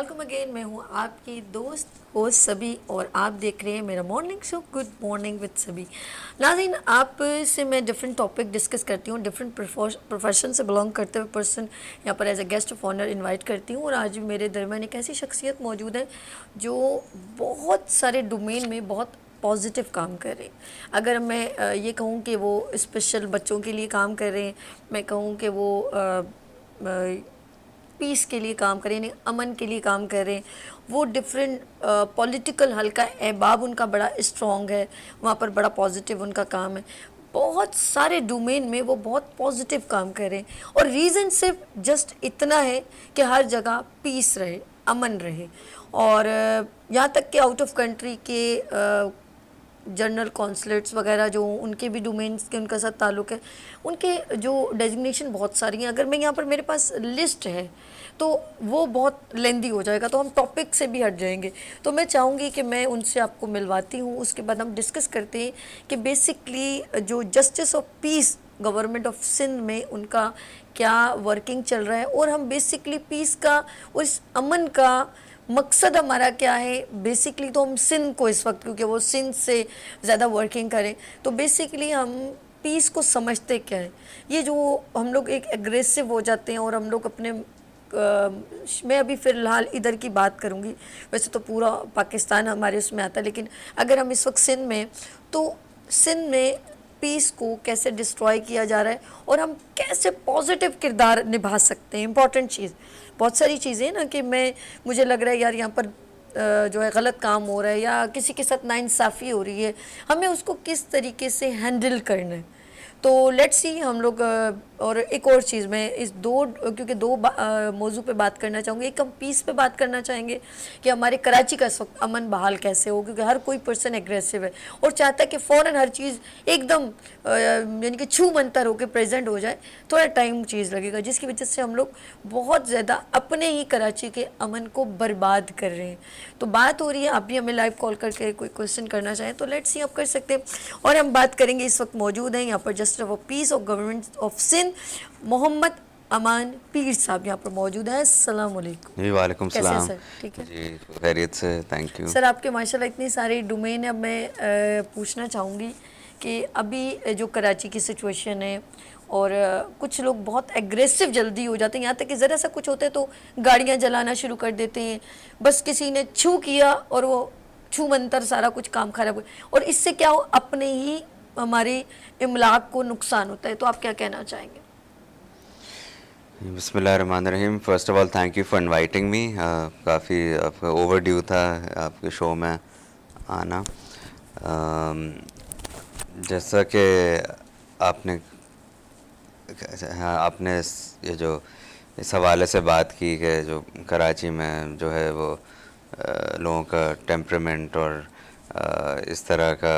Welcome again. मैं हूँ आपकी दोस्त होस्ट सभी और आप देख रहे हैं मेरा morning show good morning with सभी। नाज़रीन, आप से मैं डिफरेंट टॉपिक डिस्कस करती हूँ, डिफरेंट प्रोफेशन से बिलोंग करते हुए पर्सन यहाँ पर as a guest of honour invite करती हूँ। और आज मेरे दरमियान एक ऐसी शख्सियत मौजूद है जो बहुत सारे डोमेन में बहुत पॉजिटिव काम कर रहे हैं। अगर मैं ये कहूँ कि वो स्पेशल बच्चों के लिए काम कर रहे हैं, मैं कहूँ कि वो पीस के लिए काम करें, यानी अमन के लिए काम कर रहे हैं। वो डिफरेंट पॉलिटिकल हल्का अहबाब उनका बड़ा स्ट्रॉन्ग है, वहाँ पर बड़ा पॉजिटिव उनका काम है। बहुत सारे डोमेन में वो बहुत पॉजिटिव काम कर रहे हैं और रीज़न सिर्फ जस्ट इतना है कि हर जगह पीस रहे, अमन रहे। और यहाँ तक कि आउट ऑफ कंट्री के जनरल कॉन्सुलेट्स वगैरह जो उनके भी डोमेन्स के उनका साथ ताल्लुक़ है, उनके जो डेजिग्नेशन बहुत सारी हैं। अगर मैं यहाँ पर मेरे पास लिस्ट है तो वो बहुत लेंदी हो जाएगा, तो हम टॉपिक से भी हट जाएंगे। तो मैं चाहूँगी कि मैं उनसे आपको मिलवाती हूँ, उसके बाद हम डिस्कस करते हैं कि बेसिकली जो justice of peace government of Sindh में उनका क्या वर्किंग चल रहा है और हम बेसिकली पीस का, उस अमन का मकसद हमारा क्या है। बेसिकली तो हम सिंध को इस वक्त, क्योंकि वो सिंध से ज़्यादा वर्किंग करें, तो बेसिकली हम पीस को समझते क्या है। ये जो हम लोग एक एग्रेसिव हो जाते हैं और हम लोग अपने मैं अभी फ़िलहाल इधर की बात करूँगी, वैसे तो पूरा पाकिस्तान हमारे उसमें आता है, लेकिन अगर हम इस वक्त सिंध में, तो सिंध में पीस को कैसे डिस्ट्रॉय किया जा रहा है और हम कैसे पॉजिटिव किरदार निभा सकते हैं। इंपॉर्टेंट चीज़, बहुत सारी चीज़ें ना कि मुझे लग रहा है यार यहाँ पर जो है गलत काम हो रहा है या किसी के साथ नाइंसाफ़ी हो रही है, हमें उसको किस तरीके से हैंडल करना है। तो लेट्स सी हम लोग और एक और चीज़, मैं इस क्योंकि दो मौजू पे बात करना चाहूँगी। एक हम पीस पे बात करना चाहेंगे कि हमारे कराची का इस वक्त अमन बहाल कैसे हो, क्योंकि हर कोई पर्सन एग्रेसिव है और चाहता है कि फ़ौरन हर चीज़ एकदम यानी कि छू मंतर होकर प्रेजेंट हो जाए। थोड़ा टाइम चीज़ लगेगा, जिसकी वजह से हम लोग बहुत ज़्यादा अपने ही कराची के अमन को बर्बाद कर रहे हैं। तो बात हो रही है, आप भी हमें लाइव कॉल करके कोई क्वेश्चन करना चाहें तो लेट्स सी आप कर सकते हैं। और हम बात करेंगे, इस वक्त मौजूद हैं यहाँ पर justice of peace of government of Sindh Mohammad Aman Pir Sahab यहाँ पर मौजूद हैं। अस्सलाम वालेकुम। जी वालेकुम सलाम। सर ठीक है जी खैरियत से, थैंक यू सर। आपके माशाल्लाह इतनी सारी डोमेन है। अब मैं पूछना चाहूँगी कि अभी जो कराची की सिचुएशन है और कुछ लोग बहुत एग्रेसिव जल्दी हो जाते हैं, यहाँ तक कि ज़रा सा कुछ होता है तो गाड़ियाँ जलाना शुरू कर देते हैं। बस किसी ने छू किया और वो छू मंतर सारा कुछ काम खराब हो, और इससे क्या हो, अपने ही हमारे इमलाक को नुकसान होता है। तो आप क्या कहना चाहेंगे? बिस्मिल्लाहिर्रहमानिर्रहीम। First of all thank you for inviting me. काफ़ी ओवर ड्यू था आपके शो में आना। जैसा कि आपने आपने ये जो इस हवाले से बात की कि जो कराची में जो है वो लोगों का टेम्परामेंट और इस तरह का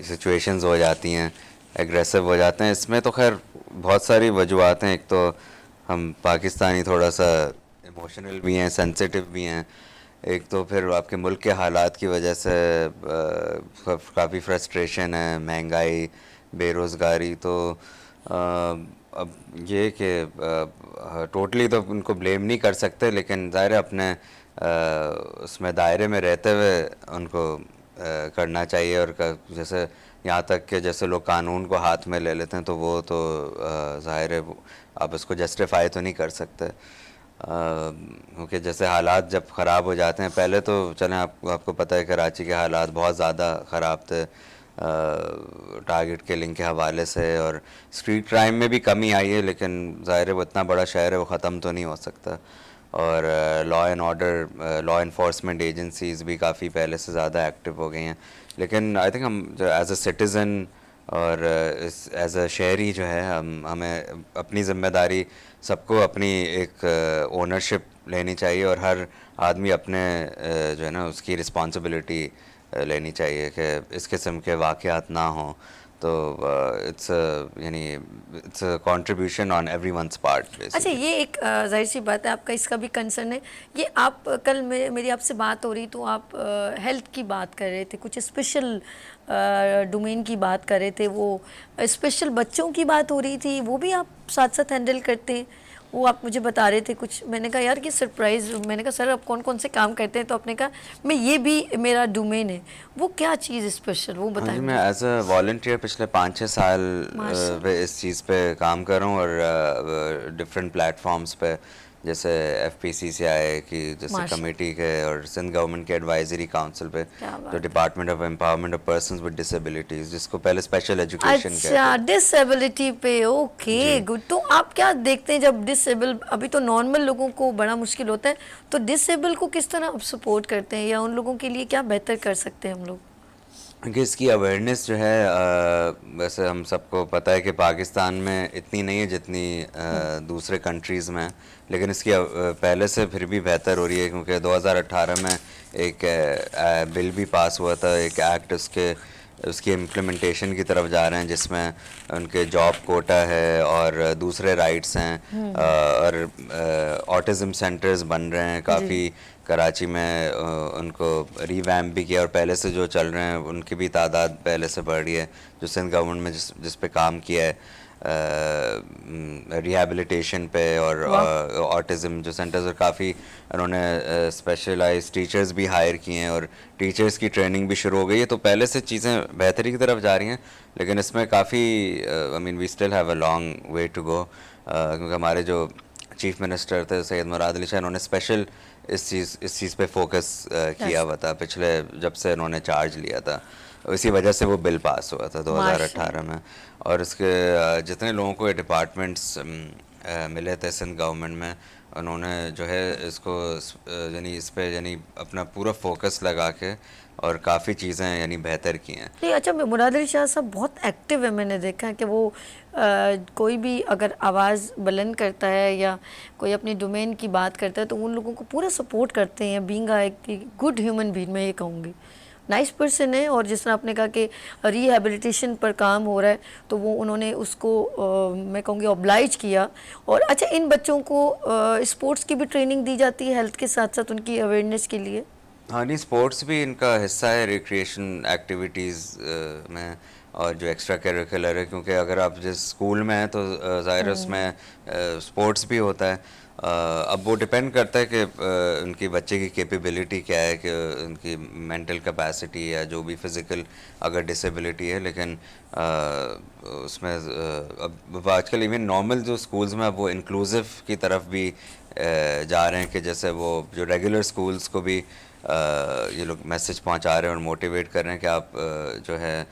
सिचुएशंस हो जाती हैं, एग्रेसिव हो जाते हैं। इसमें तो खैर बहुत सारी वजूहत हैं। एक तो हम पाकिस्तानी थोड़ा सा इमोशनल भी हैं, सेंसिटिव भी हैं। एक तो फिर आपके मुल्क के हालात की वजह से काफ़ी फ्रस्ट्रेशन है, महंगाई, बेरोज़गारी। तो अब ये कि टोटली तो उनको ब्लेम नहीं कर सकते, लेकिन ज़ाहिर है अपने उसमें दायरे में रहते हुए उनको करना चाहिए। और जैसे यहाँ तक कि जैसे लोग कानून को हाथ में ले लेते हैं, तो वो तो ज़ाहिर है आप उसको जस्टिफाई तो नहीं कर सकते, क्योंकि जैसे हालात जब ख़राब हो जाते हैं। पहले तो चलें आपको पता है कराची के हालात बहुत ज़्यादा ख़राब थे, टारगेट किलिंग के हवाले से, और स्ट्रीट क्राइम में भी कमी आई है, लेकिन ज़ाहिर है वो इतना बड़ा शहर है, वो ख़त्म तो नहीं हो सकता। और law and order, law enforcement agencies भी काफ़ी पहले से ज़्यादा एक्टिव हो गई हैं। लेकिन आई थिंक हम एज अ सिटीज़न और एज अ शहरी जो है, हमें अपनी ज़िम्मेदारी, सबको अपनी एक ओनरशिप लेनी चाहिए और हर आदमी अपने जो है ना उसकी रिस्पॉन्सिबिलिटी लेनी चाहिए कि इस किस्म के वाक़यात ना हों। तो इट्स यानी it's a contribution on everyone's part basically. अच्छा, ये एक जाहिर सी बात है, आपका इसका भी कंसर्न है। ये आप कल मेरी आपसे बात हो रही तो आप हेल्थ की बात कर रहे थे, कुछ स्पेशल डोमेन की बात कर रहे थे, वो स्पेशल बच्चों की बात हो रही थी, वो भी आप साथ साथ हैंडल करते हैं। वो आप मुझे बता रहे थे कुछ, मैंने कहा यार कि सरप्राइज, मैंने कहा सर आप कौन कौन से काम करते हैं, तो आपने कहा मैं ये भी मेरा डोमेन है। वो क्या चीज़ स्पेशल, वो हाँ बताएं जी, मैं मुझे। एज अ वॉल्टियर पिछले 5-6 साल माशा पे इस चीज़ पे काम कर रहा हूँ, और डिफरेंट प्लेटफॉर्म्स पे, जैसे FPCCI की जैसे माशा कमेटी के, और सिंध गवर्नमेंट के एडवाइजरी काउंसिल पे, क्या जो बात है। Department of empowerment of persons with disabilities, जिसको पहले स्पेशल एजुकेशन अच्छा, कहते थे। डिसेबिलिटी पे, ओके जी। गुड। तो आप क्या देखते हैं जब डिसेबल, अभी तो नॉर्मल लोगों को बड़ा मुश्किल होता है, तो डिसेबल को किस तरह आप सपोर्ट करते हैं, या उन लोगों के लिए क्या बेहतर कर सकते हैं हम लोग? क्योंकि इसकी अवेयरनेस जो है, वैसे हम सबको पता है कि पाकिस्तान में इतनी नहीं है जितनी दूसरे कंट्रीज़ में है, लेकिन इसकी पहले से फिर भी बेहतर हो रही है, क्योंकि 2018 में एक बिल भी पास हुआ था, एक एक्ट, उसकी इम्प्लीमेंटेशन की तरफ जा रहे हैं, जिसमें उनके जॉब कोटा है और दूसरे राइट्स हैं, और ऑटिज़म सेंटर्स बन रहे हैं जी काफ़ी कराची में, उनको रीवैम्प भी किया, और पहले से जो चल रहे हैं उनकी भी तादाद पहले से बढ़ रही है, जो सिंध गवर्नमेंट में जिस पे काम किया है रिहैबिलिटेशन पे, और वाह, ऑटिज़म जो सेंटर्स, और काफ़ी उन्होंने स्पेशलाइज टीचर्स भी हायर किए हैं, और टीचर्स की ट्रेनिंग भी शुरू हो गई है, तो पहले से चीज़ें बेहतरी की तरफ जा रही हैं, लेकिन इसमें काफ़ी I mean we still have a long way to go, क्योंकि हमारे जो चीफ मिनिस्टर थे सैयद मुराद अली शाह, इन्होंने स्पेशल इस चीज़ पे फोकस किया हुआ था पिछले, जब से इन्होंने चार्ज लिया था, इसी वजह से वो बिल पास हुआ था माशा 2018 में। और इसके जितने लोगों को ये डिपार्टमेंट्स मिले थे सिंध गवर्नमेंट में, उन्होंने जो है इसको यानी इस पे यानी अपना पूरा फोकस लगा के, और काफ़ी चीज़ें यानी बेहतर की हैं। नहीं। अच्छा, मुराद अली शाह साहब बहुत एक्टिव है, मैंने देखा है कि वो कोई भी अगर आवाज़ बुलंद करता है या कोई अपनी डोमेन की बात करता है, तो उन लोगों को पूरा सपोर्ट करते हैं, बीइंग एक गुड ह्यूमन बीइंग, मैं ये कहूँगी नाइस पर्सन है। और जिस तरह आपने कहा कि रिहैबिलिटेशन पर काम हो रहा है, तो वो उन्होंने उसको मैं कहूँगी ऑब्लाइज किया। और अच्छा, इन बच्चों को स्पोर्ट्स की भी ट्रेनिंग दी जाती है हेल्थ के साथ साथ उनकी अवेयरनेस के लिए? हाँ नहीं, स्पोर्ट्स भी इनका हिस्सा है रिक्रिएशन एक्टिविटीज़ में, और जो एक्स्ट्रा करिकुलर है, क्योंकि अगर आप जिस स्कूल में हैं तो ज़ाहिर है उसमें स्पोर्ट्स भी होता है। अब वो डिपेंड करता है कि उनकी बच्चे की कैपेबिलिटी क्या है, कि उनकी मेंटल कैपेसिटी या जो भी फ़िज़िकल अगर डिसेबिलिटी है, लेकिन उसमें अब आजकल इवन नॉर्मल जो स्कूल्स में अब वो इंक्लूसिव की तरफ भी जा रहे हैं, कि जैसे वो जो रेगुलर स्कूल्स को भी ये लोग मैसेज पहुंचा रहे हैं और मोटिवेट कर रहे हैं कि आप जो है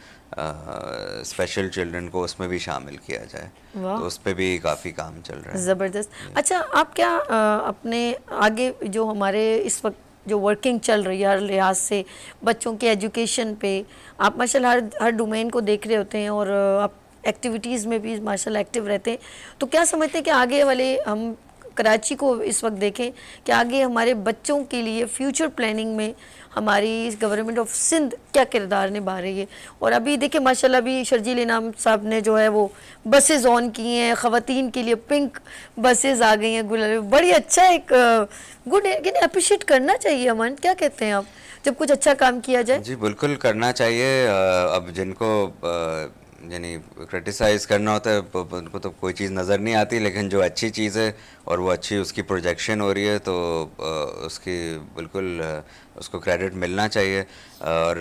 स्पेशल चिल्ड्रन को उसमें भी शामिल किया जाए, वाह, तो उस पर भी काफ़ी काम चल रहा है। ज़बरदस्त। अच्छा, आप क्या अपने आगे जो हमारे इस वक्त जो वर्किंग चल रही है हर लिहाज से बच्चों के एजुकेशन पे, आप माशाल्लाह हर डोमेन को देख रहे होते हैं, और आप एक्टिविटीज़ में भी माशाल्लाह एक्टिव रहते हैं, तो क्या समझते हैं कि आगे वाले हम कराची को इस वक्त देखें कि आगे हमारे बच्चों के लिए फ्यूचर प्लानिंग में हमारी गवर्नमेंट ऑफ सिंध क्या किरदार निभा रही है? और अभी देखिए माशाल्लाह अभी शर्जील इनाम साहब ने जो है वो बसेज ऑन की हैं, ख़वातीन के लिए पिंक बसेज आ गई हैं, गुलाबी, बड़ी अच्छा एक गुड, लेकिन अप्रिशिएट करना चाहिए। अमन, क्या कहते हैं आप, जब कुछ अच्छा काम किया जाए? जी बिल्कुल करना चाहिए। अब जिनको यानी क्रिटिसाइज़ करना होता है उनको तो कोई चीज़ नज़र नहीं आती, लेकिन जो अच्छी चीज़ है और वो अच्छी उसकी प्रोजेक्शन हो रही है, तो उसकी बिल्कुल उसको क्रेडिट मिलना चाहिए। और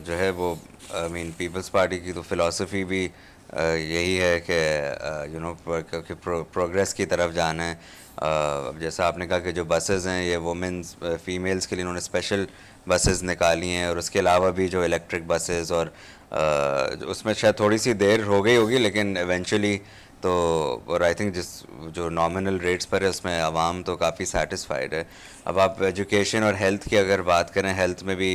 जो है वो आई मीन पीपल्स पार्टी की तो फ़िलासफ़ी भी यही है कि यू नो प्रोग्रेस की तरफ जाना है। अब जैसा आपने कहा कि जो बसेज़ हैं ये वुमेंस फ़ीमेल्स के लिए उन्होंने स्पेशल बसेज़ निकाली हैं, और उसके अलावा भी जो इलेक्ट्रिक बसेज़, और उसमें शायद थोड़ी सी देर हो गई होगी, लेकिन इवेंचुअली तो, और आई थिंक जो नॉमिनल रेट्स पर है उसमें आवाम तो काफ़ी सेटिस्फाइड है। अब आप एजुकेशन और हेल्थ की अगर बात करें, हेल्थ में भी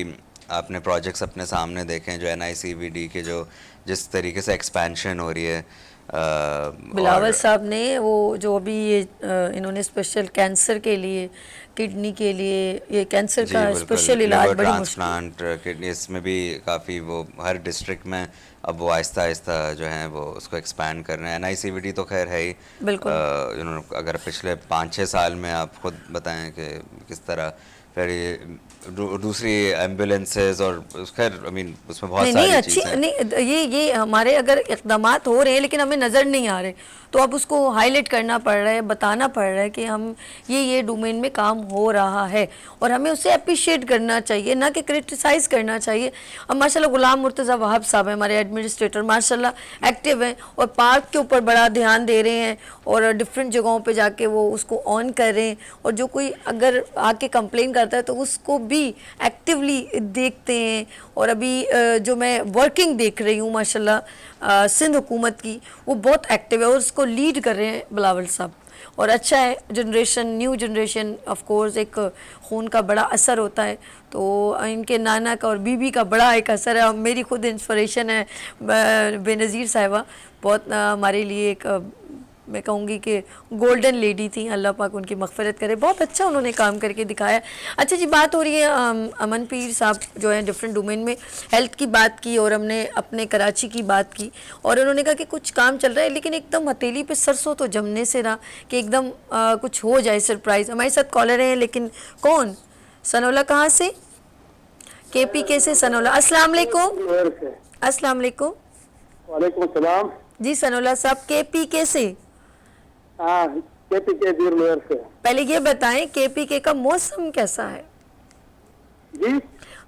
आपने प्रोजेक्ट्स अपने सामने देखे हैं, जो NICVD के जो जिस तरीके से एक्सपेंशन हो रही है, बिलावल और साहब ने वो जो अभी ये इन्होंने स्पेशल कैंसर के लिए, किडनी के लिए, ये कैंसर जी का बिल्कुल, स्पेशल इलाज लिवर बड़ी मुश्किल। ट्रांसप्लांट, किडनी, इसमें भी काफ़ी वो हर डिस्ट्रिक्ट में अब वो आहिस्ता आहिस्ता जो है वो उसको एक्सपैंड कर रहे हैं। NICVD तो खैर है ही, बिल्कुल। अगर पिछले 5-6 साल में आप खुद बताएं कि किस तरह फिर ये दूसरी एम्बुलेंसेज और खैर आई मीन उसमें बहुत नहीं नहीं सारी अच्छी चीज़ें। नहीं, ये हमारे अगर इक़दामात हो रहे हैं लेकिन हमें नज़र नहीं आ रहे, तो अब उसको हाईलाइट करना पड़ रहा है, बताना पड़ रहा है कि हम ये डोमेन में काम हो रहा है और हमें उसे अप्रिशिएट करना चाहिए, ना कि क्रिटिसाइज़ करना चाहिए। अब माशाल्लाह गुलाम मुर्तज़ा वहाब साहब हैं हमारे एडमिनिस्ट्रेटर, माशाल्लाह एक्टिव हैं और पार्क के ऊपर बड़ा ध्यान दे रहे हैं और डिफरेंट जगहों पे जाके वो उसको ऑन कर रहे हैं और जो कोई अगर आके कंप्लेन करता है तो उसको भी एक्टिवली देखते हैं। और अभी जो मैं वर्किंग देख रही हूँ माशाल्लाह सिंध हुकूमत की, वो बहुत एक्टिव है और उसको लीड कर रहे हैं बिलावल साहब। और अच्छा है, generation new generation of course एक खून का बड़ा असर होता है, तो इनके नाना का और बीबी का बड़ा एक असर है। मेरी खुद इंस्पिरेशन है बेनज़ीर साहिबा, बहुत हमारे लिए एक मैं कहूँगी कि गोल्डन लेडी थी, अल्लाह पाक उनकी मग़फ़िरत करे, बहुत अच्छा उन्होंने काम करके दिखाया। अच्छा जी, बात हो रही है अमन पीर साहब जो है डिफरेंट डोमेन में हेल्थ की बात की और हमने अपने कराची की बात की और उन्होंने कहा कि कुछ काम चल रहा है लेकिन एकदम हथेली पे सरसों तो जमने से रहा कि एकदम कुछ हो जाए सरप्राइज़। हमारे साथ कॉलर हैं लेकिन कौन, सनोला कहाँ से, KPK से सनोला। अस्सलाम वालेकुम। अस्सलाम वालेकुम। वालेकुम सलाम। जी सनोला साहब KPK से, हाँ KPK दूर से। पहले ये बताएं KPK का मौसम कैसा है, जी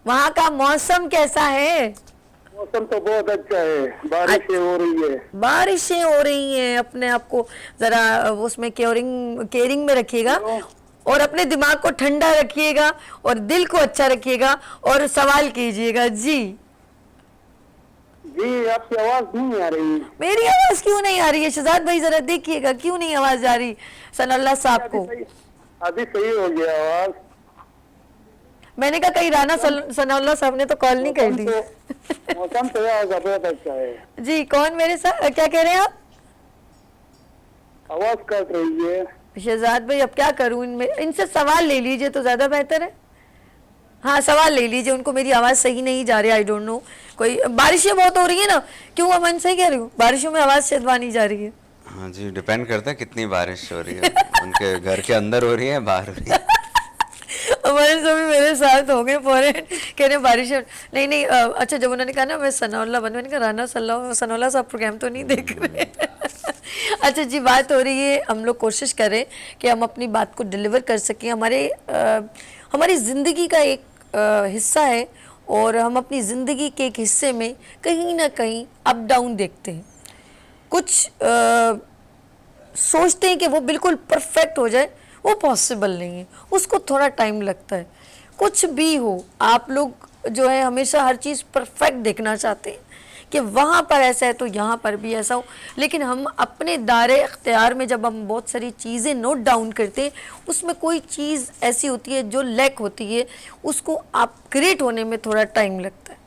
वहाँ का मौसम कैसा है? मौसम तो बहुत अच्छा है, बारिशें हो रही है। बारिशें हो रही हैं, अपने आप को ज़रा उसमें केयरिंग में रखिएगा और अपने दिमाग को ठंडा रखिएगा और दिल को अच्छा रखिएगा और सवाल कीजिएगा। जी जी आपकी आवाज नहीं आ रही। मेरी आवाज़ क्यों नहीं आ रही है शहजाद भाई, ज़रा देखिएगा क्यों नहीं आवाज़ आ रही सनल्ला साहब को। अभी सही हो गया आवाज। मैंने कहा कहीं राना सनल्ला साहब ने तो कॉल नहीं कर दी। मौसम तो यहाँ का बहुत अच्छा है। जी कौन मेरे साथ, क्या कह रहे हैं आप? आवाज कट रही है। शहजाद भाई अब क्या करूं, इनमें इनसे सवाल ले लीजिए तो ज़्यादा बेहतर है। हाँ सवाल ले लीजिए, उनको मेरी आवाज़ सही नहीं जा रही, आई डोंट नो। कोई बारिशें बहुत हो रही है ना, क्यों अमन सही कह रही हूँ, बारिशों में आवाज़ शेदवानी जा रही है। हाँ जी, डिपेंड करता है कितनी बारिश हो रही है, उनके घर के अंदर हो रही है बाहर हो रही है। हमारे सभी मेरे साथ हो गए पूरे कह रहे बारिश नहीं नहीं अच्छा जब उन्होंने कहा ना मैं सनौला बन, मैंने कहा राना सनौला साहब प्रोग्राम तो नहीं देख रहे। अच्छा जी, बात हो रही है, हम लोग कोशिश करें कि हम अपनी बात को डिलीवर कर सकें। हमारी ज़िंदगी का एक हिस्सा है और हम अपनी ज़िंदगी के एक हिस्से में कहीं ना कहीं अप डाउन देखते हैं। कुछ सोचते हैं कि वो बिल्कुल परफेक्ट हो जाए, वो पॉसिबल नहीं है, उसको थोड़ा टाइम लगता है। कुछ भी हो, आप लोग जो है हमेशा हर चीज़ परफेक्ट देखना चाहते हैं कि वहाँ पर ऐसा है तो यहाँ पर भी ऐसा हो, लेकिन हम अपने दायरे इख्तियार में जब हम बहुत सारी चीज़ें नोट डाउन करते हैं, उसमें कोई चीज़ ऐसी होती है जो लैक होती है, उसको अपग्रेड होने में थोड़ा टाइम लगता है।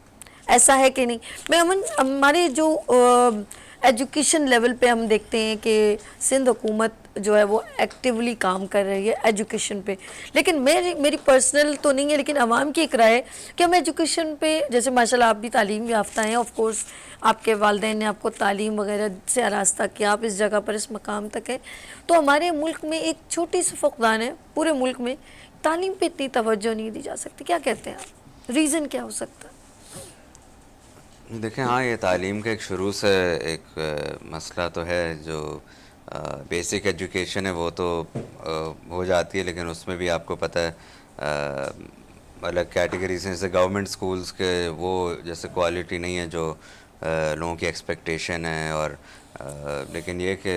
ऐसा है कि नहीं? मैं हमारे जो एजुकेशन लेवल पे हम देखते हैं कि सिंध हुकूमत जो है वो एक्टिवली काम कर रही है एजुकेशन पे, लेकिन मेरी पर्सनल तो नहीं है, लेकिन आवाम की एक राय है कि हम एजुकेशन पे, जैसे माशाल्लाह आप भी तालीम याफ्ता हैं, ऑफ कोर्स आपके वालिदैन ने आपको तालीम वगैरह से आरास्ता किया, आप इस जगह पर इस मकाम तक हैं, तो हमारे मुल्क में एक छोटी सी फुकदान है, पूरे मुल्क में तालीम पे इतनी तवज्जो नहीं दी जा सकती। क्या कहते हैं आप, रीज़न क्या हो सकता है? देखें, हाँ ये तालीम का एक शुरू से एक मसला तो है, जो बेसिक एजुकेशन है वो तो हो जाती है, लेकिन उसमें भी आपको पता है अलग कैटेगरीज हैं, जैसे गवर्नमेंट स्कूल्स के वो जैसे क्वालिटी नहीं है जो लोगों की एक्सपेक्टेशन है, और लेकिन ये कि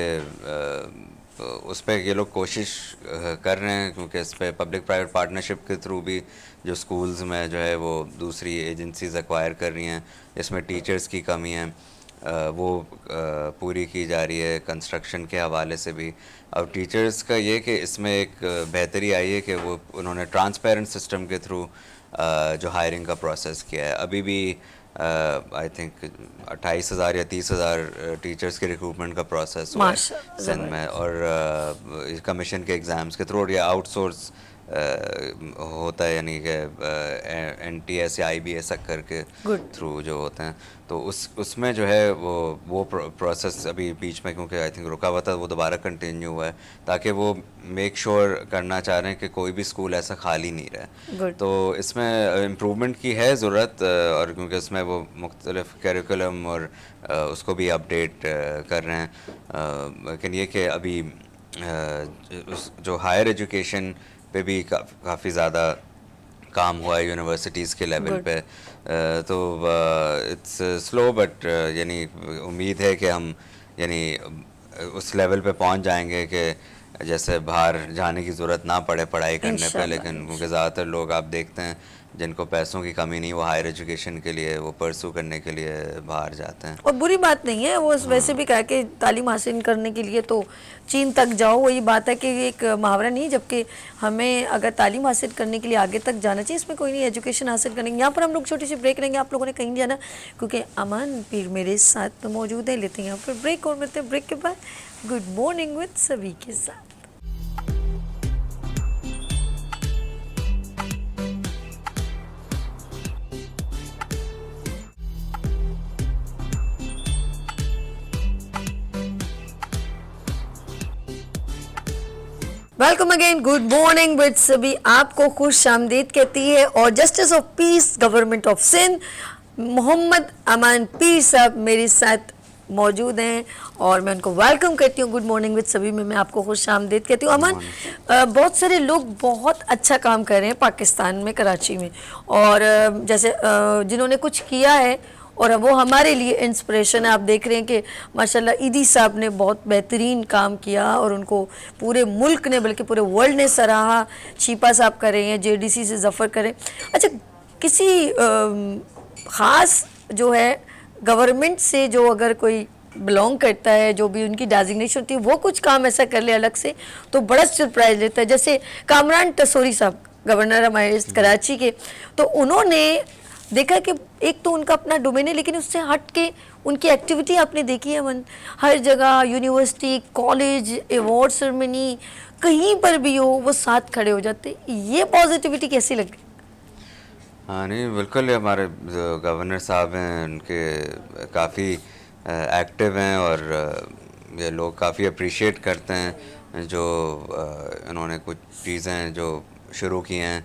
उस पर ये लोग कोशिश कर रहे हैं, क्योंकि इस पर पब्लिक प्राइवेट पार्टनरशिप के थ्रू भी जो स्कूल्स में जो है वो दूसरी एजेंसीज एक्वायर कर रही हैं, इसमें टीचर्स की कमी है वो पूरी की जा रही है, कंस्ट्रक्शन के हवाले से भी। अब टीचर्स का ये कि इसमें एक बेहतरी आई है कि वो उन्होंने ट्रांसपेरेंट सिस्टम के थ्रू जो हायरिंग का प्रोसेस किया है। अभी भी आई थिंक 28,000 या 30,000 टीचर्स के रिक्रूटमेंट का प्रोसेस हुआ है सिंध में, और कमीशन के एग्ज़ाम्स के थ्रू, और ये आउटसोर्स होता है, यानी कि NTS या IBS करके Good. थ्रू जो होते हैं, तो उसमें जो है वो प्रोसेस अभी बीच में क्योंकि आई थिंक रुका हुआ था, वो दोबारा कंटिन्यू हुआ है, ताकि वो मेक श्योर करना चाह रहे हैं कि कोई भी स्कूल ऐसा खाली नहीं रहे। Good. तो इसमें इम्प्रूवमेंट की है ज़रूरत, और क्योंकि इसमें वो मुख्तलिफ करिकुलम और उसको भी अपडेट कर रहे हैं, लेकिन ये कि अभी जो हायर एजुकेशन पे भी काफ़ी ज़्यादा काम हुआ है यूनिवर्सिटीज़ के लेवल Good. पे, तो इट्स स्लो बट यानी उम्मीद है कि हम यानी उस लेवल पे पहुंच जाएंगे कि जैसे बाहर जाने की ज़रूरत ना पड़े पढ़ाई करने पे, इंशाल्लाह, लेकिन क्योंकि ज़्यादातर लोग आप देखते हैं जिनको पैसों की कमी नहीं, वो हायर एजुकेशन के लिए वो परसू करने के लिए बाहर जाते हैं। और बुरी बात नहीं है वो, वैसे भी कहा कि तालीम हासिल करने के लिए तो चीन तक जाओ, वही बात है कि ये एक मुहावरा नहीं, जबकि हमें अगर तालीम हासिल करने के लिए आगे तक जाना चाहिए, इसमें कोई नहीं, एजुकेशन हासिल करेंगे। यहाँ पर हम लोग छोटी सी ब्रेक लेंगे, आप लोगों ने कहीं नहीं जाना क्योंकि अमान पीर मेरे साथ तो मौजूद है। लेते हैं यहाँ पर ब्रेक और मिलते हैं ब्रेक के बाद गुड मॉर्निंग विद सभी के साथ। Welcome again, good morning with सभी, आपको खुश आमदीद कहती है। और justice of peace government of Sindh Mohammad Aman Pir Sahab मेरे साथ मौजूद हैं और मैं उनको वेलकम करती हूँ। गुड मॉर्निंग विद सभी में मैं आपको खुश आमदीद कहती हूँ। अमान, बहुत सारे लोग बहुत अच्छा काम कर रहे हैं पाकिस्तान में, कराची में, और जैसे जिन्होंने कुछ किया है और वो हमारे लिए इंस्पिरेशन है। आप देख रहे हैं कि माशाल्लाह ईदी साहब ने बहुत बेहतरीन काम किया और उनको पूरे मुल्क ने बल्कि पूरे वर्ल्ड ने सराहा। शीपा साहब कर रहे हैं, JDC से जफ़र करें। अच्छा, किसी ख़ास जो है गवर्नमेंट से जो अगर कोई बिलोंग करता है, जो भी उनकी डेजिग्नेशन होती है, वो कुछ काम ऐसा कर ले अलग से तो बड़ा सरप्राइज लेता है। जैसे कामरान टसोरी साहब गवर्नर हमारे कराची के, तो उन्होंने देखा कि एक तो उनका अपना डोमेन है, लेकिन उससे हट के उनकी एक्टिविटी आपने देखी है मन, हर जगह यूनिवर्सिटी, कॉलेज, अवार्ड सेरेमनी, कहीं पर भी हो वो साथ खड़े हो जाते। ये पॉजिटिविटी कैसी लगी? हाँ नहीं, बिल्कुल, ये हमारे जो गवर्नर साहब हैं उनके काफ़ी एक्टिव हैं और ये लोग काफ़ी अप्रिशिएट करते हैं जो इन्होंने कुछ चीज़ें जो शुरू की हैं,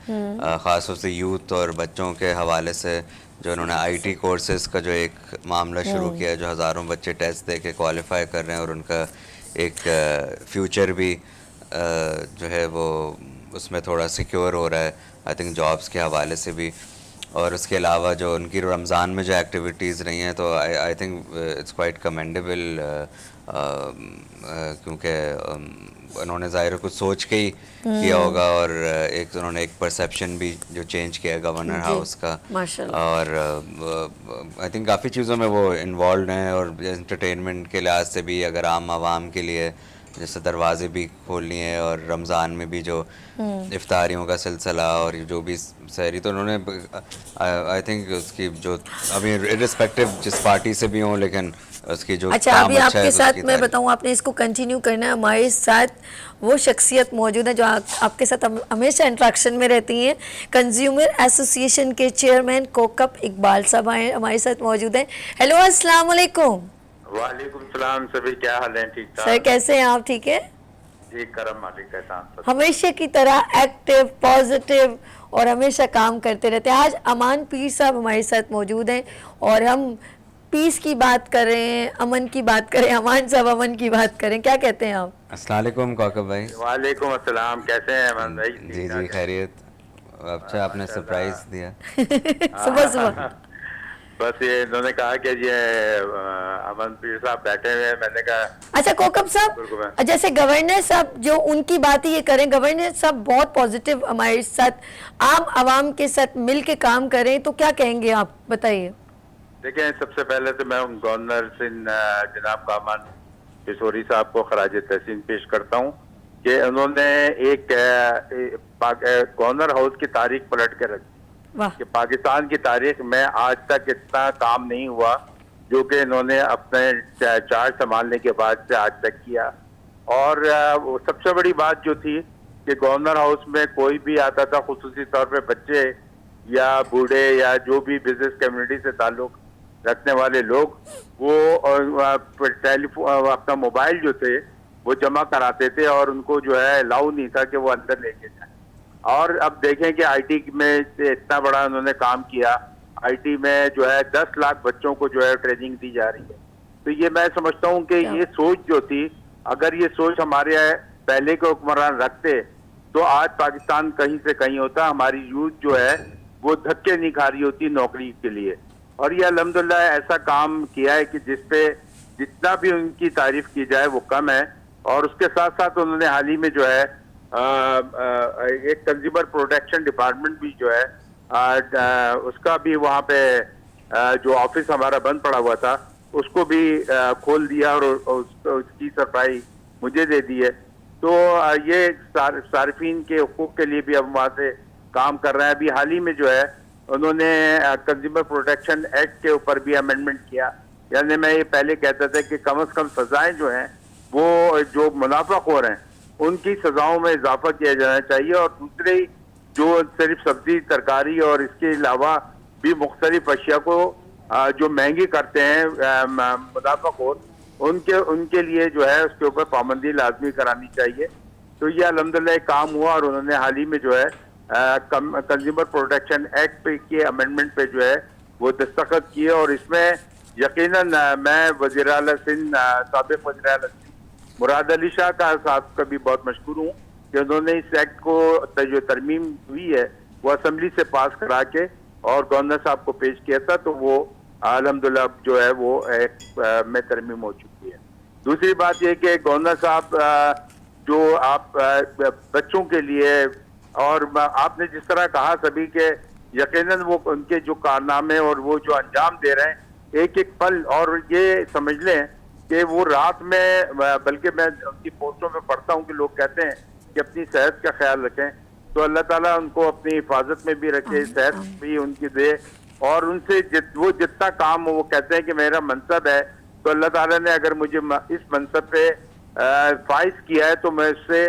ख़ास तौर से यूथ और बच्चों के हवाले से, जो इन्होंने IT कोर्सेज़ का जो एक मामला शुरू किया है, जो हज़ारों बच्चे टेस्ट दे के क्वालिफाई कर रहे हैं और उनका एक फ्यूचर भी जो है वो उसमें थोड़ा सिक्योर हो रहा है, आई थिंक जॉब्स के हवाले से भी। और उसके अलावा जो उनकी रमज़ान में जो एक्टिविटीज़ रही हैं, तो I think it's quite commendable, क्योंकि उन्होंने ज़ाहिर कुछ सोच के ही किया होगा, और एक उन्होंने एक परसेप्शन भी जो चेंज किया गवर्नर हाउस का, और आई थिंक काफ़ी चीज़ों में वो इन्वॉल्व हैं। और एंटरटेनमेंट के लिहाज से भी, अगर आवाम के लिए जैसे दरवाजे भी खोलनी है, और रमज़ान में भी जो इफ्तारियों का सिलसिला और जो भी सहरी, तो उन्होंने आई थिंक उसकी जो अभी इर्रिस्पेक्टिव जिस पार्टी से भी हों, लेकिन उसकी जो अच्छा, अभी आपके साथ मैं बताऊं, आपने इसको कंटिन्यू करना है। हमारे साथ वो शख्सियत मौजूद है जो आपके साथ हमेशा इंट्रैक्शन में रहती हैं। कंज्यूमर एसोसिएशन के चेयरमैन कोकब इकबाल साहब हमारे साथ मौजूद हैं। हेलो, अस्सलाम वालेकुम। वालेकुम सलाम सभी, क्या हाल है? ठीक ठाक सर, कैसे हैं आप? ठीक है जी, करम मालिक का एहसान। हमेशा की तरह एक्टिव, पॉजिटिव और हमेशा काम करते रहते हैं। आज अमान पीर साहब हमारे साथ मौजूद हैं और हम पीस की बात कर रहे हैं, अमन की बात करें, अमान साहब अमन की बात करें। क्या कहते हैं आप? अस्सलाम वालेकुम कौकब भाई। वालेकुम अस्सलाम, कैसे हैं अमन भाई? जी जी, खैरियत। अच्छा, आपने सरप्राइज दिया सुबह सुबह। बस ये इन्होंने कहा कि ये अमन पीर साहब बैठे हुए हैं, मैंने कहा अच्छा कोकब साहब, जैसे गवर्नर साहब जो उनकी बात ही ये करें, गवर्नर साहब बहुत पॉजिटिव हमारे साथ आम आवाम के साथ मिल के काम करें, तो क्या कहेंगे आप, बताइए। देखिए, सबसे पहले तो मैं गवर्नर सिंध जनाब कामरान टसोरी साहब को खराज तहसीन पेश करता हूँ कि उन्होंने एक गवर्नर हाउस की तारीख पलट के रखी कि पाकिस्तान की तारीख में आज तक इतना काम नहीं हुआ जो कि इन्होंने अपने चार्ज संभालने के बाद से आज तक किया। और सबसे बड़ी बात जो थी कि गवर्नर हाउस में कोई भी आता था, खुसूसी तौर पे बच्चे या बूढ़े या जो भी बिजनेस कम्युनिटी से ताल्लुक रखने वाले लोग, वो टेलीफोन अपना मोबाइल जो थे वो जमा कराते थे और उनको जो है अलाउ नहीं था कि वो अंदर लेके जाए। और अब देखें कि आईटी में से इतना बड़ा उन्होंने काम किया, आईटी में जो है 10 लाख बच्चों को जो है ट्रेनिंग दी जा रही है। तो ये मैं समझता हूँ कि ये सोच जो थी, अगर ये सोच हमारे पहले के हुक्मरान रखते तो आज पाकिस्तान कहीं से कहीं होता। हमारी यूथ जो है वो धक्के नहीं खा रही होती नौकरी के लिए। और ये अल्हम्दुलिल्लाह ऐसा काम किया है कि जिसपे जितना भी उनकी तारीफ की जाए वो कम है। और उसके साथ साथ उन्होंने हाल ही में जो है एक कंज्यूमर प्रोटेक्शन डिपार्टमेंट भी जो है उसका भी वहाँ पे जो ऑफिस हमारा बंद पड़ा हुआ था उसको भी खोल दिया और उसकी सफाई मुझे दे दी है। तो ये सार्फिन के हुकूक के लिए भी हम वहाँ से काम कर रहे हैं। अभी हाल ही में जो है उन्होंने कंज्यूमर प्रोटेक्शन एक्ट के ऊपर भी अमेंडमेंट किया। यानी मैं ये पहले कहता था कि कम से कम सजाएं जो हैं वो जो मुनाफाखोर हैं उनकी सजाओं में इजाफा किया जाना चाहिए। और दूसरे जो सिर्फ सब्जी तरकारी और इसके अलावा भी मुख्तलिफ अशिया को जो महंगी करते हैं मुनाफाखोर, उनके लिए जो है उसके ऊपर पाबंदी लाजमी करानी चाहिए। तो ये अल्हम्दुलिल्लाह एक काम हुआ और उन्होंने हाल ही में जो है कंज्यूमर प्रोटेक्शन एक्ट पे के अमेंडमेंट पे जो है वो दस्तखत किए। और इसमें यकीनन मैं वज़ीर आला सिंध साबिक़ वज़ीर आला सिंध मुराद अली शाह का साहब का भी बहुत मशहूर हूँ कि उन्होंने इस एक्ट को जो तरमीम हुई है वो असेंबली से पास करा के और गवर्नर साहब को पेश किया था। तो वो अल्हम्दुलिल्लाह जो है वो एक्ट में तरमीम हो चुकी है। दूसरी बात यह कि गवर्नर साहब जो आप बच्चों के लिए और आपने जिस तरह कहा सभी के यकीनन वो उनके जो कारनामे और वो जो अंजाम दे रहे हैं एक एक पल, और ये समझ लें कि वो रात में, बल्कि मैं उनकी पोस्टों में पढ़ता हूँ कि लोग कहते हैं कि अपनी सेहत का ख्याल रखें। तो अल्लाह ताला उनको अपनी हिफाजत में भी रखे, सेहत भी उनकी दे। और उनसे वो जितना काम वो कहते हैं कि मेरा मनसब है, तो अल्लाह ताला ने अगर मुझे इस मनसब पे फाइज किया है तो मैं उससे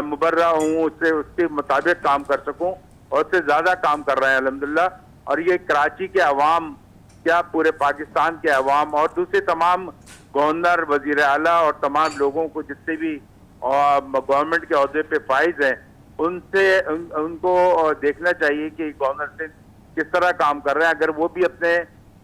मुबर्रा हूँ, उससे उसके मुताबिक काम कर सकूँ और उससे ज़्यादा काम कर रहे हैं अल्हम्दुलिल्लाह। और ये कराची के अवाम, क्या पूरे पाकिस्तान के अवाम और दूसरे तमाम गवर्नर, वजीर आला और तमाम लोगों को जितने भी गवर्नमेंट के अहदे पे फाइज हैं उनको देखना चाहिए कि गवर्नर से किस तरह काम कर रहे हैं। अगर वो भी अपने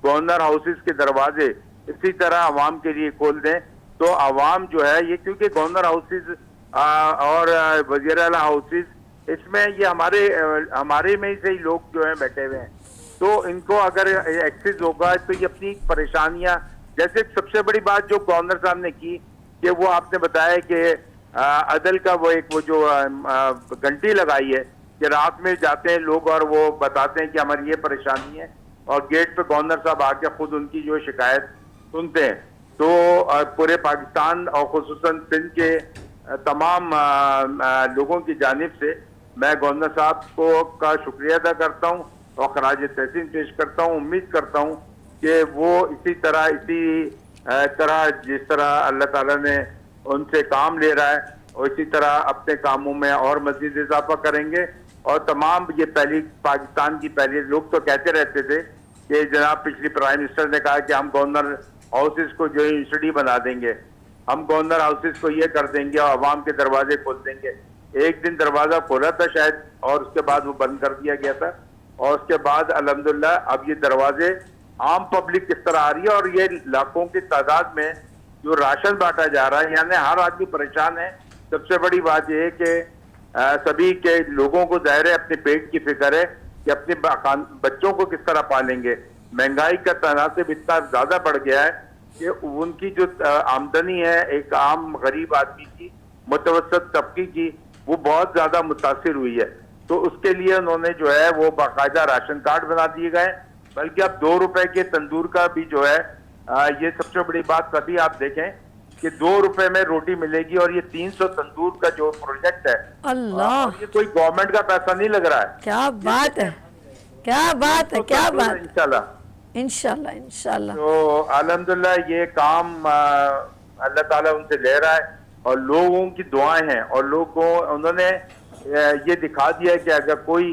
गवर्नर हाउसेस के दरवाजे इसी तरह अवाम के लिए खोल दें तो अवाम जो है ये, क्योंकि गवर्नर हाउसेस और वजीर आला हाउसेस इसमें ये हमारे में से ही लोग जो है बैठे हुए हैं। तो इनको अगर एक्सेस होगा तो ये अपनी परेशानियां, जैसे सबसे बड़ी बात जो गवर्नर साहब ने की कि वो आपने बताया कि अदल का वो जो घंटी लगाई है कि रात में जाते हैं लोग और वो बताते हैं कि हमारी ये परेशानी है और गेट पे गवर्नर साहब आके खुद उनकी जो शिकायत सुनते हैं। तो पूरे पाकिस्तान और खुसूसन सिंध के तमाम लोगों की जानिब से मैं गवर्नर साहब को का शुक्रिया अदा करता हूँ और खराज तहसीन पेश करता हूँ। उम्मीद करता हूँ कि वो इसी तरह जिस तरह अल्लाह ताला ने उनसे काम ले रहा है और इसी तरह अपने कामों में और मजीद इजाफा करेंगे। और तमाम ये पाकिस्तान की पहली लोग तो कहते रहते थे कि जनाब पिछली प्राइम मिनिस्टर ने कहा कि हम गवर्नर हाउसेस को जो है स्टडी बना देंगे, हम गवर्नर हाउसेस को ये कर देंगे और अवाम के दरवाजे खोल देंगे। एक दिन दरवाजा खोला था शायद और उसके बाद वो बंद कर दिया गया था। और उसके बाद अल्हम्दुलिल्लाह अब ये दरवाजे आम पब्लिक किस तरह आ रही है और ये लाखों की तादाद में जो राशन बांटा जा रहा है, यानी हर आदमी परेशान है। सबसे बड़ी बात यह है कि सभी के लोगों को ज़ाहिर है अपने पेट की फिक्र है कि अपने बच्चों को किस तरह पालेंगे। महंगाई का तनासिब इतना ज़्यादा बढ़ गया है कि उनकी जो आमदनी है एक आम गरीब आदमी की, मुतवसत तबके की, वो बहुत ज़्यादा मुतासिर हुई है। तो उसके लिए उन्होंने जो है वो बाकायदा राशन कार्ड बना दिए गए, बल्कि अब 2 रुपए के तंदूर का भी जो है ये सबसे बड़ी बात। तभी आप देखें कि 2 रुपए में रोटी मिलेगी और ये 300 तंदूर का जो प्रोजेक्ट है, अल्लाह, ये कोई गवर्नमेंट का पैसा नहीं लग रहा है। क्या बात है, क्या बात है, क्या बात। इंशाल्लाह इंशाल्लाह इंशाल्लाह। तो अल्हम्दुलिल्लाह ये काम अल्लाह ताला उनसे ले रहा है और लोगों की दुआएं हैं, और लोगों उन्होंने ये दिखा दिया कि अगर कोई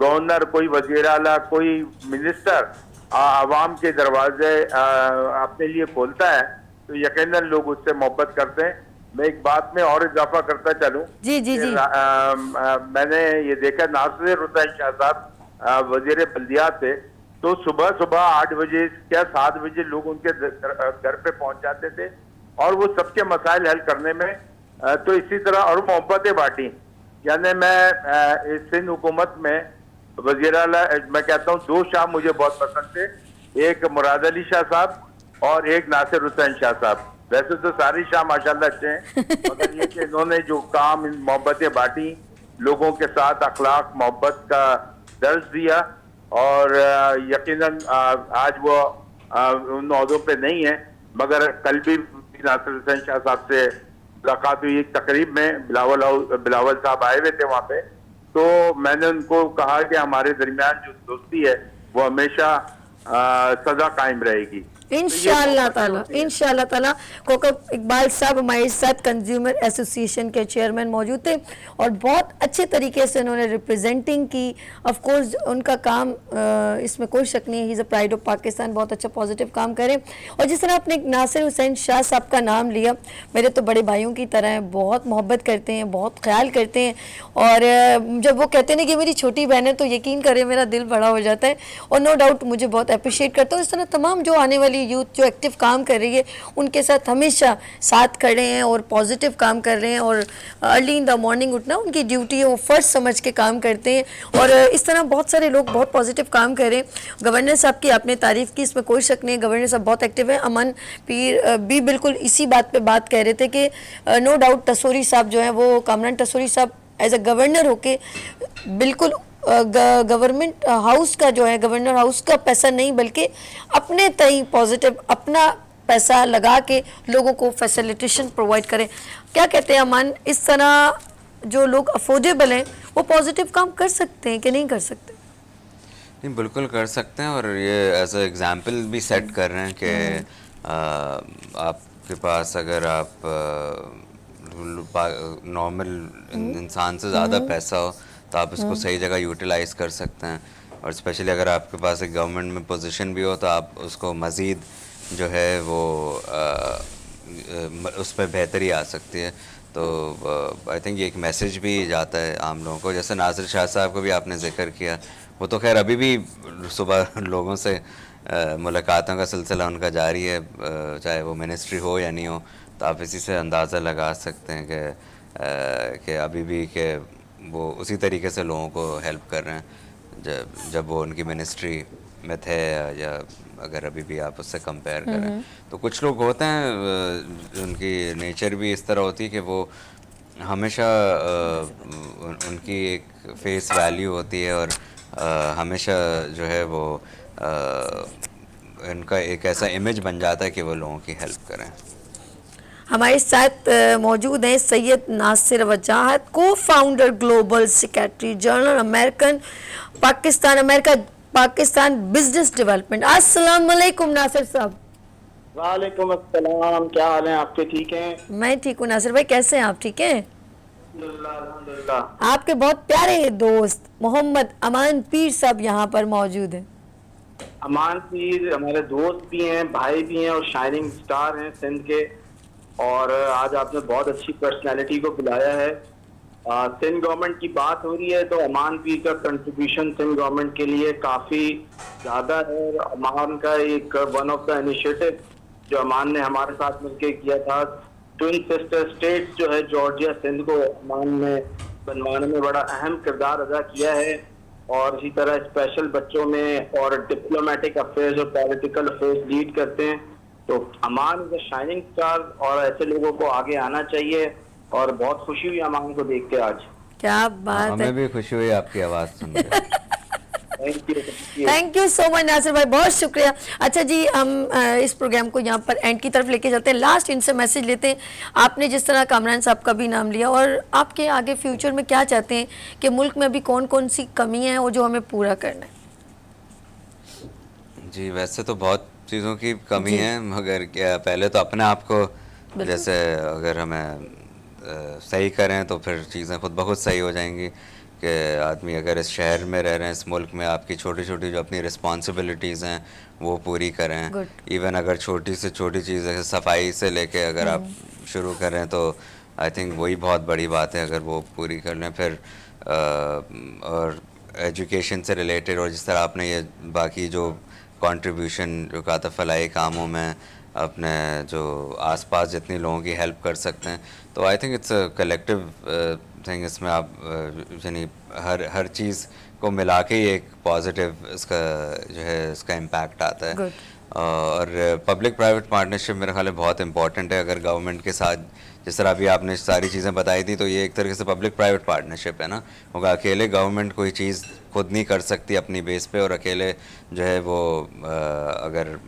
गवर्नर, कोई वजीर आला, कोई मिनिस्टर आवाम के दरवाजे अपने लिए खोलता है तो यकीनन लोग उससे मोहब्बत करते हैं। मैं एक बात में और इजाफा करता चलूं जी जी कि जी। मैंने ये देखा, नासिर हुसैन शाह साहब वजीर बल्दियात थे, तो सुबह सुबह 8 बजे या 7 बजे लोग उनके घर पे पहुंच जाते थे और वो सबके मसाइल हल करने में तो इसी तरह और मोहब्बतें बांटी। यानी मैं इस सिंध हुकूमत में वजीर आला, मैं कहता हूँ 2 शाह मुझे बहुत पसंद थे, एक मुराद अली शाह साहब और एक नासिर हुसैन शाह साहब। वैसे तो सारी शाह माशाल्लाह अच्छे हैं, मगर ये कि इन्होंने जो काम, मोहब्बतें बांटी, लोगों के साथ अखलाक मोहब्बत का दर्ज दिया, और यकीनन आज वो उन ओहदों पे नहीं है, मगर कल भी नासिर हुसैन शाह साहब से मुलाकात हुई एक तकरीब में, बिलावल साहब आए हुए थे वहाँ पे, तो मैंने उनको कहा कि हमारे दरमियान जो दोस्ती है वो हमेशा सदा कायम रहेगी। इंशाअल्लाह ताला, इंशाअल्लाह ताला। कोकब इकबाल साहब हमारे साथ कंज्यूमर एसोसिएशन के चेयरमैन मौजूद थे और बहुत अच्छे तरीके से उन्होंने रिप्रेजेंटिंग की। ऑफ कोर्स उनका काम इसमें कोई शक नहीं है, he is a pride of Pakistan, बहुत अच्छा पॉजिटिव काम करें। और जिस तरह आपने नासिर हुसैन शाह साहब का नाम लिया, मेरे तो बड़े भाइयों की तरह हैं, बहुत मोहब्बत करते हैं, बहुत ख्याल करते हैं, और जब वो कहते हैं कि मेरी छोटी बहन है तो यकीन करें मेरा दिल बड़ा हो जाता है, और नो डाउट मुझे बहुत अप्रिशिएट करता हूँ। इस तरह तमाम जो आने वाली यूथ जो एक्टिव काम कर रही है उनके साथ हमेशा साथ खड़े हैं और पॉजिटिव काम कर रहे हैं, और अर्ली इन द मॉर्निंग उठना उनकी ड्यूटी है, वो फ़र्ज समझ के काम करते हैं, और इस तरह बहुत सारे लोग बहुत पॉजिटिव काम कर रहे हैं। गवर्नर साहब की आपने तारीफ़ की, इसमें कोई शक नहीं है, गवर्नर साहब बहुत एक्टिव है। अमन पीर भी बिल्कुल इसी बात पर बात कह रहे थे कि नो डाउट तसूरी साहब जो हैं, वो कामरान तसूरी साहब एज अ गवर्नर होके बिल्कुल गवर्नमेंट हाउस का जो है, गवर्नर हाउस का पैसा नहीं बल्कि अपने तय पॉजिटिव अपना पैसा लगा के लोगों को फैसिलिटेशन प्रोवाइड करें। क्या कहते हैं अमान, इस तरह जो लोग अफोर्डेबल हैं वो पॉजिटिव काम कर सकते हैं कि नहीं कर सकते? नहीं, बिल्कुल कर सकते हैं, और ये एज ए एग्जाम्पल भी सेट कर रहे हैं कि आपके पास अगर आप नॉर्मल इंसान से ज़्यादा पैसा हो तो आप इसको सही जगह यूटिलाइज़ कर सकते हैं, और स्पेशली अगर आपके पास एक गवर्नमेंट में पोजीशन भी हो तो आप उसको मज़ीद जो है वो उस पर बेहतरी आ सकती है। तो आई थिंक ये एक मैसेज भी जाता है आम लोगों को। जैसे नासिर शाह साहब को भी आपने जिक्र किया, वो तो खैर अभी भी सुबह लोगों से मुलाकातों का सिलसिला उनका जारी है, चाहे वो मिनिस्ट्री हो या नहीं हो, तो आप इसी से अंदाज़ा लगा सकते हैं कि अभी भी कि वो उसी तरीके से लोगों को हेल्प कर रहे हैं जब वो उनकी मिनिस्ट्री में थे, या अगर अभी भी आप उससे कंपेयर करें। तो कुछ लोग होते हैं उनकी नेचर भी इस तरह होती है कि वो हमेशा उनकी एक फेस वैल्यू होती है, और हमेशा जो है वो उनका एक ऐसा इमेज बन जाता है कि वो लोगों की हेल्प करें। हमारे साथ मौजूद हैं सैयद नासिर वजाहत, को founder global secretary journal American Pakistan business development. अस्सलाम वालेकुम नासिर साहब। वालेकुम अस्सलाम, क्या हाल है आपके? ठीक हैं? मैं ठीक हूँ नासिर भाई, कैसे हैं आप? ठीक हैं अल्हम्दुलिल्लाह। आपके बहुत प्यारे दोस्त मोहम्मद अमान पीर साहब यहाँ पर मौजूद हैं। अमान पीर हमारे दोस्त भी हैं, भाई भी हैं और शाइनिंग स्टार हैं सिंध के, और आज आपने बहुत अच्छी पर्सनालिटी को बुलाया है। सिंध गवर्नमेंट की बात हो रही है तो अमान पीर का कंट्रीब्यूशन सिंध गवर्नमेंट के लिए काफ़ी ज़्यादा है। अमान का एक वन ऑफ द इनिशिएटिव जो अमान ने हमारे साथ मिलकर किया था, ट्विन सिस्टर स्टेट्स जो है जॉर्जिया सिंध को अमान ने बनवाने में बड़ा अहम किरदार अदा किया है, और इसी तरह स्पेशल बच्चों में और डिप्लोमेटिक अफेयर्स और पॉलिटिकल अफेयर्स लीड करते हैं। तो अमान इज अ शाइनिंग स्टार, और ऐसे लोगों को आगे आना चाहिए, और बहुत खुशी हुई अमान को देख के आज। क्या बात है, हमें भी खुशी हुई आपकी आवाज़ सुनकर। Thank you so much Nasir भाई, बहुत शुक्रिया। अच्छा जी, हम इस प्रोग्राम को यहाँ पर एंड की तरफ लेके चलते हैं। लास्ट इनसे मैसेज लेते हैं। आपने जिस तरह कामरान साहब का भी नाम लिया, और आपके आगे फ्यूचर में क्या चाहते हैं कि मुल्क में अभी कौन कौन सी कमियाँ हैं और जो हमें पूरा करना है? जी, वैसे तो बहुत चीज़ों की कमी है, मगर क्या पहले तो अपने आप को, जैसे अगर हमें सही करें तो फिर चीज़ें खुद ब खुद सही हो जाएंगी कि आदमी अगर इस शहर में रह रहे हैं, इस मुल्क में, आपकी छोटी छोटी जो अपनी रिस्पॉन्सिबिलिटीज़ हैं वो पूरी करें। Good. इवन अगर छोटी से छोटी चीज़ जैसे सफाई से लेके अगर आप शुरू करें तो आई थिंक वही बहुत बड़ी बात है, अगर वो पूरी कर लें। फिर और एजुकेशन से रिलेटेड, और जिस तरह आपने ये बाकी जो कंट्रीब्यूशन जो कहा था फलाई कामों में अपने जो आसपास जितने लोगों की हेल्प कर सकते हैं, तो I think it's a collective thing. इसमें आप यानी हर चीज़ को मिला के ही एक पॉजिटिव इसका जो है इसका इम्पैक्ट आता है। Good. और पब्लिक प्राइवेट पार्टनरशिप मेरे ख्याल में बहुत इंपॉर्टेंट है। अगर गवर्नमेंट के साथ जिस तरह अभी आपने सारी चीज़ें बताई थी, तो ये एक तरीके से पब्लिक प्राइवेट पार्टनरशिप है ना, होगा। अकेले गवर्नमेंट कोई चीज़ खुद नहीं कर सकती अपनी बेस पे, और अकेले जो है वो अगर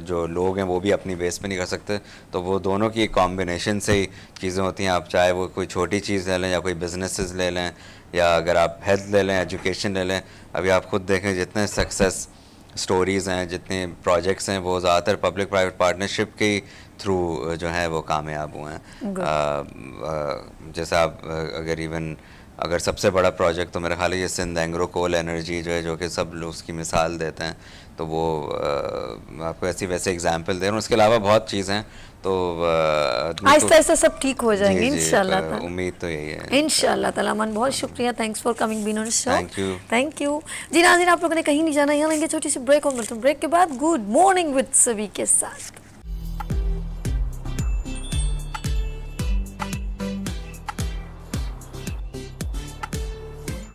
जो लोग हैं वो भी अपनी बेस पे नहीं कर सकते, तो वो दोनों की एक कॉम्बिनेशन से ही चीज़ें होती हैं। आप चाहे वो कोई छोटी चीज़ ले लें या कोई बिजनेसेस ले लें, या अगर आप हेल्थ ले लें, एजुकेशन ले लें। अभी आप खुद देखें जितने सक्सेस स्टोरीज़ हैं, जितने प्रोजेक्ट्स हैं, वो ज़्यादातर पब्लिक प्राइवेट पार्टनरशिप के थ्रू जो है वो कामयाब हुए हैं। जैसे आप अगर सबसे बड़ा प्रोजेक्ट तो मेरा ख्याल है ये सिंध एंग्रो कोल एनर्जी जो है, जो कि सब लोग उसकी मिसाल देते हैं, तो वो आपको ऐसी वैसे एग्जांपल दे रहा हूँ। उसके अलावा बहुत चीज़ें तो आहिस्ता आहिस्ता सब ठीक हो जाएंगे जी, इंशाल्लाह जी, ताला। उम्मीद तो यही है इंशाल्लाह ताला। अमन, बहुत शुक्रिया, thanks for coming been on show. Thank you. Thank you ji. नाज़रीन, आप लोगों ने कहीं नहीं जाना, यहाँ लेंगे छोटी सी ब्रेक, और मिलते हैं ब्रेक के बाद गुड मॉर्निंग विद सभी के साथ।